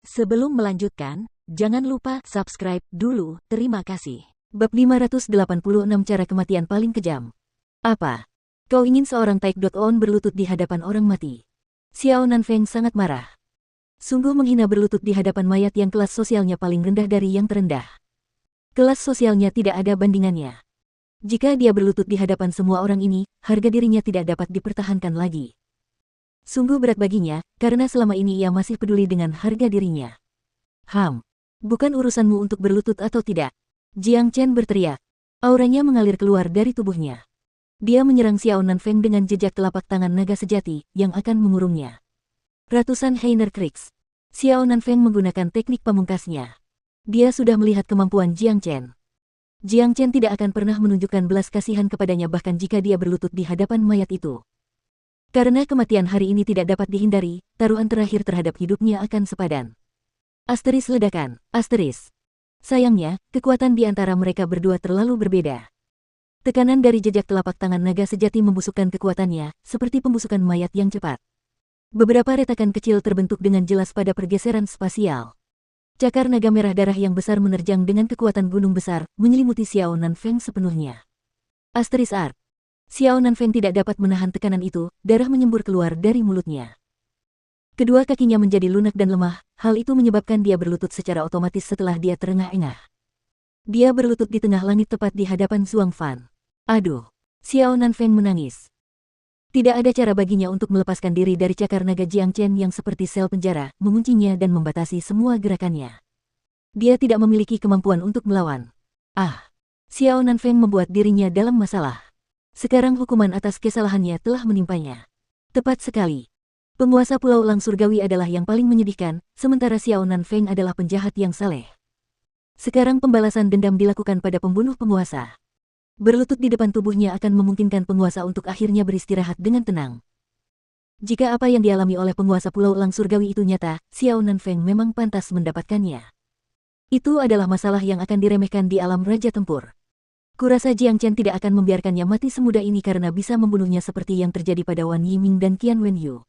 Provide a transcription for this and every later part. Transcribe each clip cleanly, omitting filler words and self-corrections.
Sebelum melanjutkan, jangan lupa subscribe dulu, terima kasih. Bab 586 Cara Kematian Paling Kejam. Apa? Kau ingin seorang Taekwondo berlutut di hadapan orang mati? Xiao Nanfeng sangat marah. Sungguh menghina berlutut di hadapan mayat yang kelas sosialnya paling rendah dari yang terendah. Kelas sosialnya tidak ada bandingannya. Jika dia berlutut di hadapan semua orang ini, harga dirinya tidak dapat dipertahankan lagi. Sungguh berat baginya, karena selama ini ia masih peduli dengan harga dirinya. Bukan urusanmu untuk berlutut atau tidak. Jiang Chen berteriak. Auranya mengalir keluar dari tubuhnya. Dia menyerang Xiao Nanfeng dengan jejak telapak tangan naga sejati, yang akan mengurungnya. Ratusan Heiner Kriegs. Xiao Nanfeng menggunakan teknik pamungkasnya. Dia sudah melihat kemampuan Jiang Chen. Jiang Chen tidak akan pernah menunjukkan belas kasihan kepadanya bahkan jika dia berlutut di hadapan mayat itu. Karena kematian hari ini tidak dapat dihindari, taruhan terakhir terhadap hidupnya akan sepadan. Asteris ledakan, asteris. Sayangnya, kekuatan di antara mereka berdua terlalu berbeda. Tekanan dari jejak telapak tangan naga sejati membusukkan kekuatannya, seperti pembusukan mayat yang cepat. Beberapa retakan kecil terbentuk dengan jelas pada pergeseran spasial. Cakar naga merah darah yang besar menerjang dengan kekuatan gunung besar, menyelimuti Xiao Nanfeng sepenuhnya. Asteris Art. Xiao Nanfeng tidak dapat menahan tekanan itu, darah menyembur keluar dari mulutnya. Kedua kakinya menjadi lunak dan lemah, hal itu menyebabkan dia berlutut secara otomatis setelah dia terengah-engah. Dia berlutut di tengah langit tepat di hadapan Zhuang Fan. Aduh! Xiao Nanfeng menangis. Tidak ada cara baginya untuk melepaskan diri dari cakar naga Jiang Chen yang seperti sel penjara, menguncinya dan membatasi semua gerakannya. Dia tidak memiliki kemampuan untuk melawan. Xiao Nanfeng membuat dirinya dalam masalah. Sekarang hukuman atas kesalahannya telah menimpanya. Tepat sekali. Penguasa Pulau Lang Surgawi adalah yang paling menyedihkan, sementara Xiao Nanfeng adalah penjahat yang saleh. Sekarang pembalasan dendam dilakukan pada pembunuh penguasa. Berlutut di depan tubuhnya akan memungkinkan penguasa untuk akhirnya beristirahat dengan tenang. Jika apa yang dialami oleh penguasa Pulau Lang Surgawi itu nyata, Xiao Nanfeng memang pantas mendapatkannya. Itu adalah masalah yang akan diremehkan di alam Raja Tempur. Kurasa Jiang Chen tidak akan membiarkannya mati semudah ini karena bisa membunuhnya seperti yang terjadi pada Wan Yiming dan Qian Wenyu.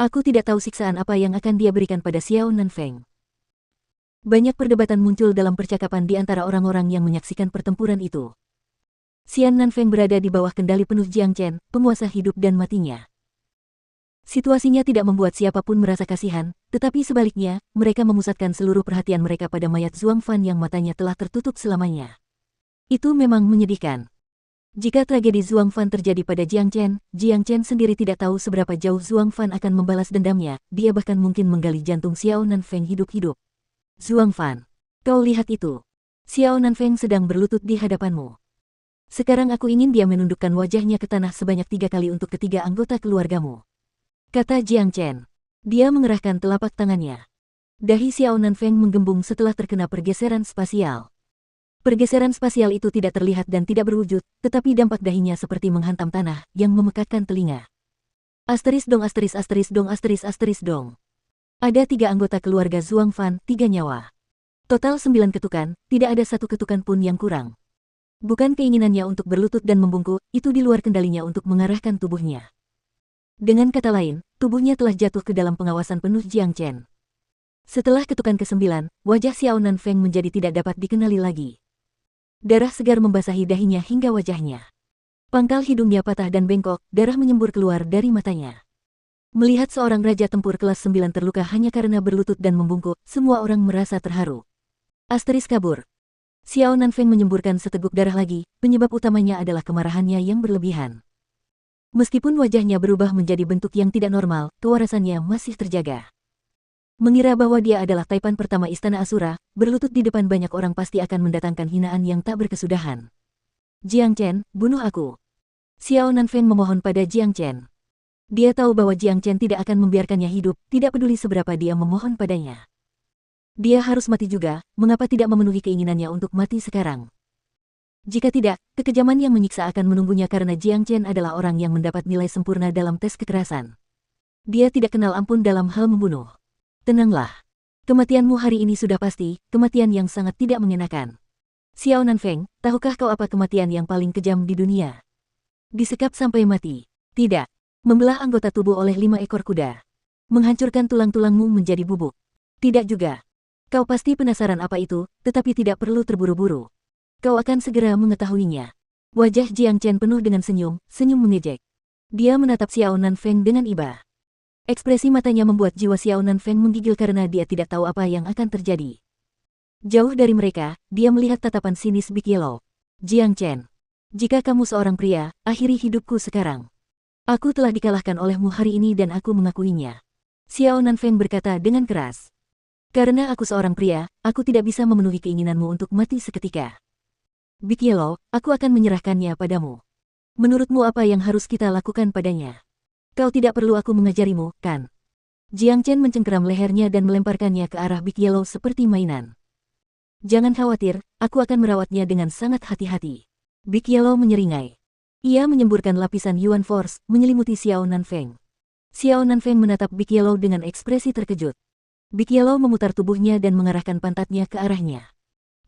Aku tidak tahu siksaan apa yang akan dia berikan pada Xiao Nanfeng. Banyak perdebatan muncul dalam percakapan di antara orang-orang yang menyaksikan pertempuran itu. Xian Nanfeng berada di bawah kendali penuh Jiang Chen, penguasa hidup dan matinya. Situasinya tidak membuat siapapun merasa kasihan, tetapi sebaliknya, mereka memusatkan seluruh perhatian mereka pada mayat Zhuang Fan yang matanya telah tertutup selamanya. Itu memang menyedihkan. Jika tragedi Zhuang Fan terjadi pada Jiang Chen sendiri tidak tahu seberapa jauh Zhuang Fan akan membalas dendamnya, dia bahkan mungkin menggali jantung Xiao Nanfeng hidup-hidup. Zhuang Fan, kau lihat itu. Xiao Nanfeng sedang berlutut di hadapanmu. Sekarang aku ingin dia menundukkan wajahnya ke tanah sebanyak 3 kali untuk ketiga anggota keluargamu. Kata Jiang Chen. Dia mengerahkan telapak tangannya. Dahi Xiao Nanfeng menggembung setelah terkena pergeseran spasial. Pergeseran spasial itu tidak terlihat dan tidak berwujud, tetapi dampak dahinya seperti menghantam tanah, yang memekakkan telinga. Asteris dong asteris asteris dong asteris asteris dong. Ada 3 anggota keluarga Zhuang Fan, 3 nyawa. Total 9 ketukan, tidak ada satu ketukan pun yang kurang. Bukan keinginannya untuk berlutut dan membungkuk, itu di luar kendalinya untuk mengarahkan tubuhnya. Dengan kata lain, tubuhnya telah jatuh ke dalam pengawasan penuh Jiang Chen. Setelah ketukan ke-9, wajah Xiao Nanfeng menjadi tidak dapat dikenali lagi. Darah segar membasahi dahinya hingga wajahnya. Pangkal hidungnya patah dan bengkok, darah menyembur keluar dari matanya. Melihat seorang raja tempur kelas 9 terluka hanya karena berlutut dan membungkuk, semua orang merasa terharu. Asteris kabur. Xiao Nanfeng menyemburkan seteguk darah lagi, penyebab utamanya adalah kemarahannya yang berlebihan. Meskipun wajahnya berubah menjadi bentuk yang tidak normal, kewarasannya masih terjaga. Mengira bahwa dia adalah taipan pertama Istana Asura, berlutut di depan banyak orang pasti akan mendatangkan hinaan yang tak berkesudahan. Jiang Chen, bunuh aku. Xiao Nanfeng memohon pada Jiang Chen. Dia tahu bahwa Jiang Chen tidak akan membiarkannya hidup, tidak peduli seberapa dia memohon padanya. Dia harus mati juga, mengapa tidak memenuhi keinginannya untuk mati sekarang? Jika tidak, kekejaman yang menyiksa akan menunggunya karena Jiang Chen adalah orang yang mendapat nilai sempurna dalam tes kekerasan. Dia tidak kenal ampun dalam hal membunuh. Tenanglah. Kematianmu hari ini sudah pasti, kematian yang sangat tidak mengenakan. Xiao Nanfeng, tahukah kau apa kematian yang paling kejam di dunia? Disekap sampai mati. Tidak. Membelah anggota tubuh oleh 5 ekor kuda. Menghancurkan tulang-tulangmu menjadi bubuk. Tidak juga. Kau pasti penasaran apa itu, tetapi tidak perlu terburu-buru. Kau akan segera mengetahuinya. Wajah Jiang Chen penuh dengan senyum mengejek. Dia menatap Xiao Nanfeng dengan iba. Ekspresi matanya membuat jiwa Xiao Nanfeng menggigil karena dia tidak tahu apa yang akan terjadi. Jauh dari mereka, dia melihat tatapan sinis Big Yellow. Jiang Chen, jika kamu seorang pria, akhiri hidupku sekarang. Aku telah dikalahkan olehmu hari ini dan aku mengakuinya. Xiao Nanfeng berkata dengan keras. Karena aku seorang pria, aku tidak bisa memenuhi keinginanmu untuk mati seketika. Big Yellow, aku akan menyerahkannya padamu. Menurutmu apa yang harus kita lakukan padanya? Kau tidak perlu aku mengajarimu, kan? Jiang Chen mencengkeram lehernya dan melemparkannya ke arah Big Yellow seperti mainan. Jangan khawatir, aku akan merawatnya dengan sangat hati-hati. Big Yellow menyeringai. Ia menyemburkan lapisan Yuan Force, menyelimuti Xiao Nanfeng. Xiao Nanfeng menatap Big Yellow dengan ekspresi terkejut. Big Yellow memutar tubuhnya dan mengarahkan pantatnya ke arahnya.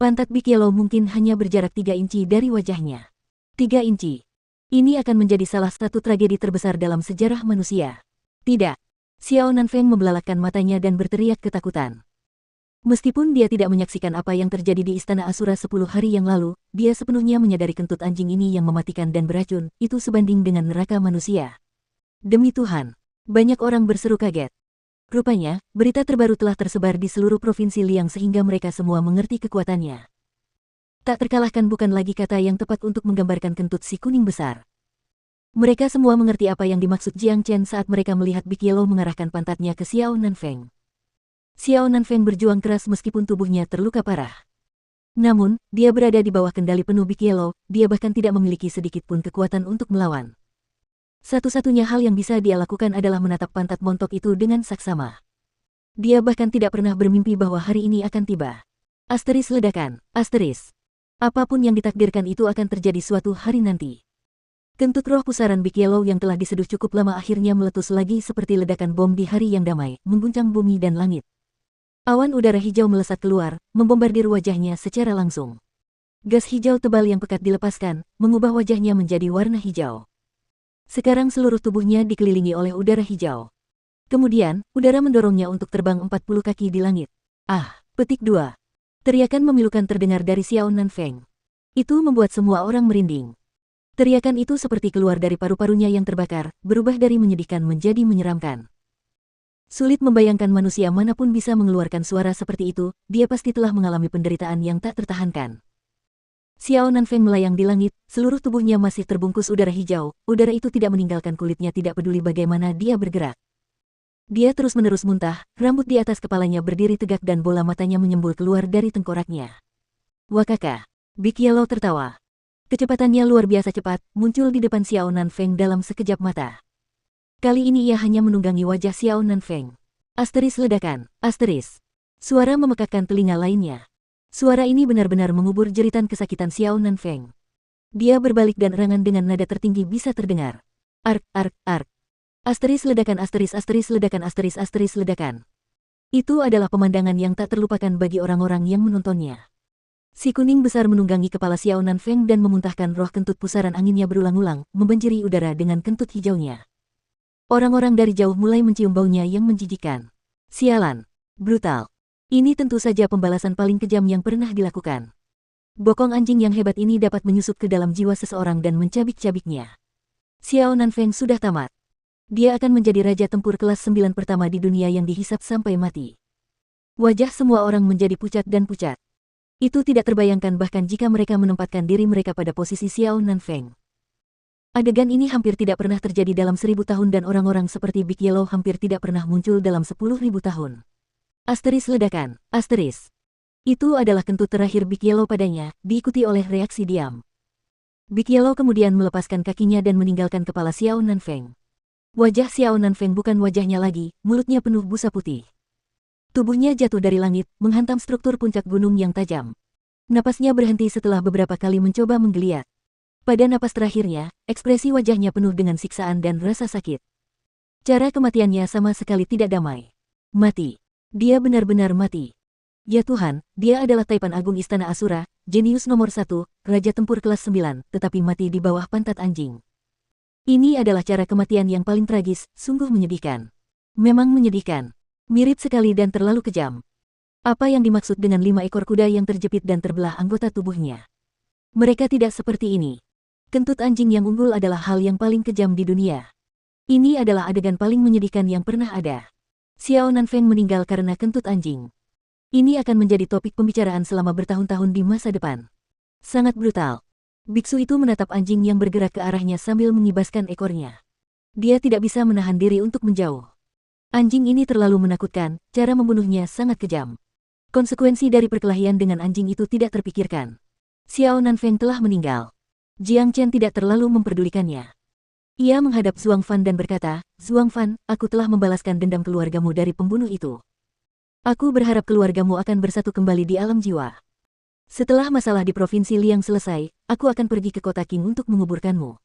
Pantat Big Yellow mungkin hanya berjarak 3 inci dari wajahnya. 3 inci. Ini akan menjadi salah satu tragedi terbesar dalam sejarah manusia. Tidak. Xiao Nanfeng membelalakkan matanya dan berteriak ketakutan. Meskipun dia tidak menyaksikan apa yang terjadi di Istana Asura 10 hari yang lalu, dia sepenuhnya menyadari kentut anjing ini yang mematikan dan beracun, itu sebanding dengan neraka manusia. Demi Tuhan, banyak orang berseru kaget. Rupanya, berita terbaru telah tersebar di seluruh provinsi Liang sehingga mereka semua mengerti kekuatannya. Tak terkalahkan bukan lagi kata yang tepat untuk menggambarkan kentut si kuning besar. Mereka semua mengerti apa yang dimaksud Jiang Chen saat mereka melihat Big Yellow mengarahkan pantatnya ke Xiao Nanfeng. Xiao Nanfeng berjuang keras meskipun tubuhnya terluka parah. Namun, dia berada di bawah kendali penuh Big Yellow, dia bahkan tidak memiliki sedikit pun kekuatan untuk melawan. Satu-satunya hal yang bisa dia lakukan adalah menatap pantat montok itu dengan saksama. Dia bahkan tidak pernah bermimpi bahwa hari ini akan tiba. Asteris ledakan, asteris. Apapun yang ditakdirkan itu akan terjadi suatu hari nanti. Kentut roh pusaran Big Yellow yang telah diseduh cukup lama akhirnya meletus lagi seperti ledakan bom di hari yang damai, mengguncang bumi dan langit. Awan udara hijau melesat keluar, membombardir wajahnya secara langsung. Gas hijau tebal yang pekat dilepaskan, mengubah wajahnya menjadi warna hijau. Sekarang seluruh tubuhnya dikelilingi oleh udara hijau. Kemudian, udara mendorongnya untuk terbang 40 kaki di langit. Ah, petik 2. Teriakan memilukan terdengar dari Xiao Nanfeng. Itu membuat semua orang merinding. Teriakan itu seperti keluar dari paru-parunya yang terbakar, berubah dari menyedihkan menjadi menyeramkan. Sulit membayangkan manusia manapun bisa mengeluarkan suara seperti itu, dia pasti telah mengalami penderitaan yang tak tertahankan. Xiao Nanfeng melayang di langit, seluruh tubuhnya masih terbungkus udara hijau, udara itu tidak meninggalkan kulitnya tidak peduli bagaimana dia bergerak. Dia terus-menerus muntah, rambut di atas kepalanya berdiri tegak dan bola matanya menyembul keluar dari tengkoraknya. Wakaka. Big Yellow tertawa. Kecepatannya luar biasa cepat, muncul di depan Xiao Nanfeng dalam sekejap mata. Kali ini ia hanya menunggangi wajah Xiao Nanfeng. Asteris ledakan, asteris. Suara memekakkan telinga lainnya. Suara ini benar-benar mengubur jeritan kesakitan Xiao Nanfeng. Dia berbalik dan erangan dengan nada tertinggi bisa terdengar. Ark, ark, ark. Asteris ledakan asteris asteris ledakan. Itu adalah pemandangan yang tak terlupakan bagi orang-orang yang menontonnya. Si kuning besar menunggangi kepala Xiao Nanfeng dan memuntahkan roh kentut pusaran anginnya berulang-ulang, membanjiri udara dengan kentut hijaunya. Orang-orang dari jauh mulai mencium baunya yang menjijikkan. Sialan. Brutal. Ini tentu saja pembalasan paling kejam yang pernah dilakukan. Bokong anjing yang hebat ini dapat menyusup ke dalam jiwa seseorang dan mencabik-cabiknya. Xiao Nanfeng sudah tamat. Dia akan menjadi raja tempur kelas 9 pertama di dunia yang dihisap sampai mati. Wajah semua orang menjadi pucat dan pucat. Itu tidak terbayangkan bahkan jika mereka menempatkan diri mereka pada posisi Xiao Nanfeng. Adegan ini hampir tidak pernah terjadi dalam 1000 tahun dan orang-orang seperti Big Yellow hampir tidak pernah muncul dalam 10.000 tahun. Asteris ledakan, asteris. Itu adalah kentut terakhir Big Yellow padanya, diikuti oleh reaksi diam. Big Yellow kemudian melepaskan kakinya dan meninggalkan kepala Xiao Nanfeng. Wajah Xiao Nanfeng bukan wajahnya lagi, mulutnya penuh busa putih. Tubuhnya jatuh dari langit, menghantam struktur puncak gunung yang tajam. Napasnya berhenti setelah beberapa kali mencoba menggeliat. Pada napas terakhirnya, ekspresi wajahnya penuh dengan siksaan dan rasa sakit. Cara kematiannya sama sekali tidak damai. Mati. Dia benar-benar mati. Ya Tuhan, dia adalah Taipan Agung Istana Asura, jenius nomor 1, Raja Tempur kelas 9, tetapi mati di bawah pantat anjing. Ini adalah cara kematian yang paling tragis, sungguh menyedihkan. Memang menyedihkan. Mirip sekali dan terlalu kejam. Apa yang dimaksud dengan 5 ekor kuda yang terjepit dan terbelah anggota tubuhnya? Mereka tidak seperti ini. Kentut anjing yang unggul adalah hal yang paling kejam di dunia. Ini adalah adegan paling menyedihkan yang pernah ada. Xiao Nanfeng meninggal karena kentut anjing. Ini akan menjadi topik pembicaraan selama bertahun-tahun di masa depan. Sangat brutal. Biksu itu menatap anjing yang bergerak ke arahnya sambil mengibaskan ekornya. Dia tidak bisa menahan diri untuk menjauh. Anjing ini terlalu menakutkan, cara membunuhnya sangat kejam. Konsekuensi dari perkelahian dengan anjing itu tidak terpikirkan. Xiao Nanfeng telah meninggal. Jiang Chen tidak terlalu memperdulikannya. Ia menghadap Zhuang Fan dan berkata, "Zhuang Fan, aku telah membalaskan dendam keluargamu dari pembunuh itu. Aku berharap keluargamu akan bersatu kembali di alam jiwa. Setelah masalah di Provinsi Liang selesai, aku akan pergi ke kota Qing untuk menguburkanmu."